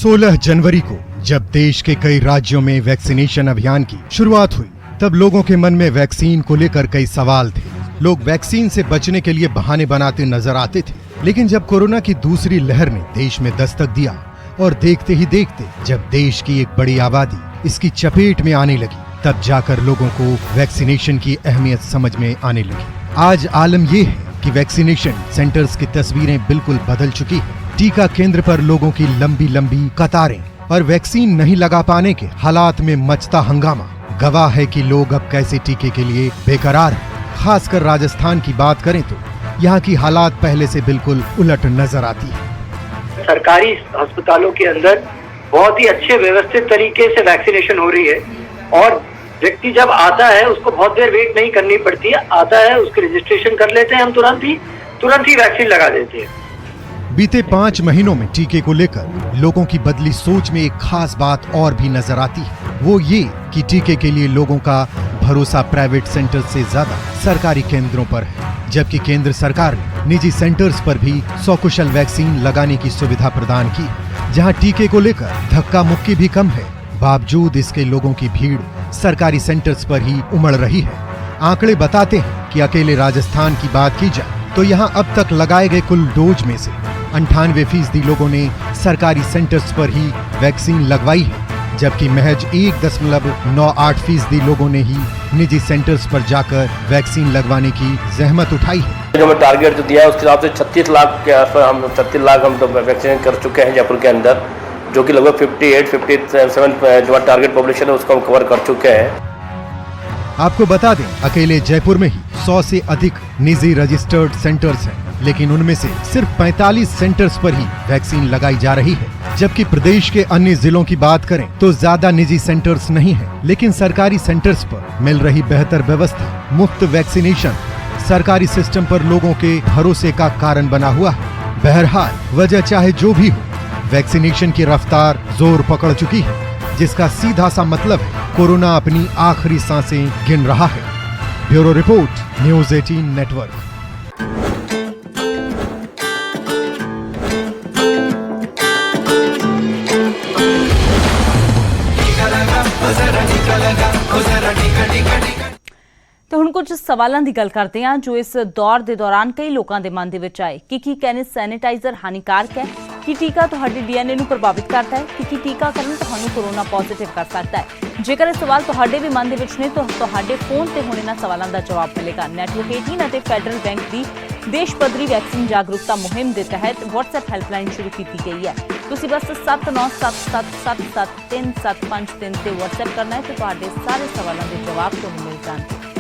16 जनवरी को जब देश के कई राज्यों में वैक्सीनेशन अभियान की शुरुआत हुई, तब लोगों के मन में वैक्सीन को लेकर कई सवाल थे। लोग वैक्सीन से बचने के लिए बहाने बनाते नजर आते थे, लेकिन जब कोरोना की दूसरी लहर ने देश में दस्तक दिया और देखते ही देखते जब देश की एक बड़ी आबादी इसकी चपेट में आने लगी, तब जाकर लोगों को वैक्सीनेशन की अहमियत समझ में आने लगी। आज आलम ये है कि वैक्सीनेशन सेंटर्स की तस्वीरें बिल्कुल बदल चुकी है। टीका केंद्र पर लोगों की लंबी लंबी कतारें और वैक्सीन नहीं लगा पाने के हालात में मचता हंगामा गवाह है कि लोग अब कैसे टीके के लिए बेकरार हैं। खासकर राजस्थान की बात करें तो यहाँ की हालात पहले से बिल्कुल उलट नजर आती है। सरकारी अस्पतालों के अंदर बहुत ही अच्छे व्यवस्थित तरीके से वैक्सीनेशन हो रही है और व्यक्ति जब आता है उसको बहुत देर वेट नहीं करनी पड़ती है। आता है, उसकी रजिस्ट्रेशन कर लेते हैं हम, तुरंत ही वैक्सीन लगा देते हैं। बीते 5 महीनों में टीके को लेकर लोगों की बदली सोच में एक खास बात और भी नजर आती है। वो ये कि टीके के लिए लोगों का भरोसा प्राइवेट सेंटर से ज्यादा सरकारी केंद्रों पर है, जबकि केंद्र सरकार ने निजी सेंटर्स पर भी सकुशल वैक्सीन लगाने की सुविधा प्रदान की, जहां टीके को लेकर धक्का मुक्की भी कम है। बावजूद इसके लोगों की भीड़ सरकारी सेंटर्स पर ही उमड़ रही है। आंकड़े बताते हैं कि अकेले राजस्थान की बात की जाए तो यहाँ अब तक लगाए गए कुल डोज में से 98% लोगों ने सरकारी सेंटर्स पर ही वैक्सीन लगवाई है, जबकि महज 1.98% लोगों ने ही निजी सेंटर्स पर जाकर वैक्सीन लगवाने की जहमत उठाई है। जो हमें टारगेट जो दिया है उसके हिसाब से 36 लाख के आसपास हम 36 लाख हम तो वैक्सीन कर चुके हैं जयपुर के अंदर, जो कि लगभग 57 जो टारगेट पॉपुलेशन है उसको हम कवर कर चुके हैं। आपको बता दें, अकेले जयपुर में ही 100 से अधिक निजी रजिस्टर्ड सेंटर्स हैं, लेकिन उनमें से सिर्फ 45 सेंटर्स पर ही वैक्सीन लगाई जा रही है। जबकि प्रदेश के अन्य जिलों की बात करें तो ज्यादा निजी सेंटर्स नहीं है, लेकिन सरकारी सेंटर्स पर मिल रही बेहतर व्यवस्था, मुफ्त वैक्सीनेशन सरकारी सिस्टम पर लोगों के भरोसे का कारण बना हुआ है। बहरहाल वजह चाहे जो भी हो, वैक्सीनेशन की रफ्तार जोर पकड़ चुकी है, जिसका सीधा सा मतलब है कोरोना अपनी आखिरी सांसें गिन रहा है। Bureau report, news 18 network. तो ਹੁਣ ਕੁਝ ਸਵਾਲਾਂ ਦੀ ਗੱਲ ਕਰਦੇ ਹਾਂ ਜੋ ਇਸ ਦੌਰ ਦੇ ਦੌਰਾਨ ਕਈ ਲੋਕਾਂ ਦੇ ਮਨ ਦੇ ਵਿੱਚ ਆਏ ਕਿ ਕੀ ਕਹਿੰਦੇ ਸੈਨੀਟਾਈਜ਼ਰ ਹਾਨੀਕਾਰਕ ਹੈ, ਕਿ ਟੀਕਾ ਤੁਹਾਡੇ ਡੀਐਨਏ ਨੂੰ ਪ੍ਰਭਾਵਿਤ ਕਰਦਾ ਹੈ, ਕਿ ਟੀਕਾਕਰਨ ਤੁਹਾਨੂੰ ਕੋਰੋਨਾ ਪੋਜ਼ਿਟਿਵ ਕਰ ਸਕਦਾ ਹੈ। ਜੇਕਰ ਇਹ ਸਵਾਲ ਤੁਹਾਡੇ ਵੀ ਮਨ ਦੇ ਵਿੱਚ ਨੇ ਤਾਂ ਤੁਹਾਡੇ ਫੋਨ ਤੇ ਹੁਣ ਇਹਨਾਂ ਸਵਾਲਾਂ ਦਾ ਜਵਾਬ ਮਿਲੇਗਾ। ਨੈਟਵਰਕ 18 ਅਤੇ ਫੈਡਰਲ ਬੈਂਕ ਦੀ ਦੇਸ਼ ਪੱਧਰੀ ਵੈਕਸੀਨ ਜਾਗਰੂਕਤਾ ਮੁਹਿੰਮ ਦੇ ਤਹਿਤ WhatsApp ਹੈਲਪਲਾਈਨ ਸ਼ੁਰੂ ਕੀਤੀ ਗਈ ਹੈ। ਤੁਸੀਂ ਬਸ 7977773753 ਤੇ WhatsApp ਕਰਨਾ ਹੈ ਤੇ ਤੁਹਾਡੇ ਸਾਰੇ ਸਵਾਲਾਂ ਦੇ ਜਵਾਬ ਤੁਹਾਨੂੰ ਮਿਲ ਜਾਣਗੇ।